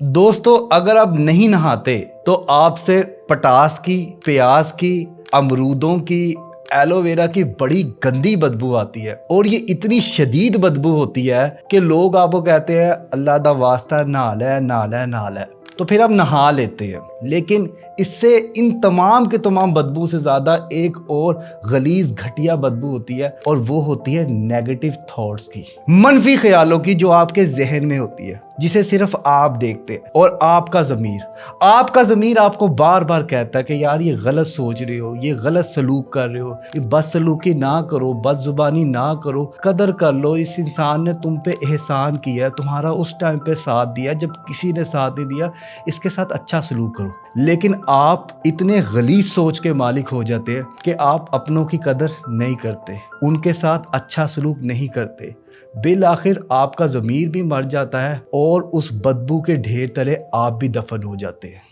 दोस्तों अगर आप नहीं नहाते तो आपसे पटास की, प्याज की, अमरूदों की, एलोवेरा की बड़ी गंदी बदबू आती है और ये इतनी शदीद बदबू होती है कि लोग आपको कहते हैं अल्लाह दा वास्ता नहा ले नहा ले नहा ले, तो फिर आप नहा लेते हैं। लेकिन इससे इन तमाम के तमाम बदबू से ज़्यादा एक और गलीज घटिया बदबू होती है और वो होती है नेगेटिव थॉट्स की, मनफी ख्यालों की, जो आपके जहन में होती है, जिसे सिर्फ आप देखते हैं। और आपका ज़मीर आपको बार बार कहता है कि यार ये गलत सोच रहे हो, ये गलत सलूक कर रहे हो, ये बदसलूकी ना करो, बदजुबानी ना करो, कदर कर लो, इस इंसान ने तुम पे एहसान किया, तुम्हारा उस टाइम पे साथ दिया जब किसी ने साथ नहीं दिया, इसके साथ अच्छा सलूक करो। लेकिन आप इतने गलीज सोच के मालिक हो जाते हैं कि आप अपनों की कदर नहीं करते, उनके साथ अच्छा सलूक नहीं करते। बिल आखिर आपका ज़मीर भी मर जाता है और उस बदबू के ढेर तले आप भी दफन हो जाते हैं।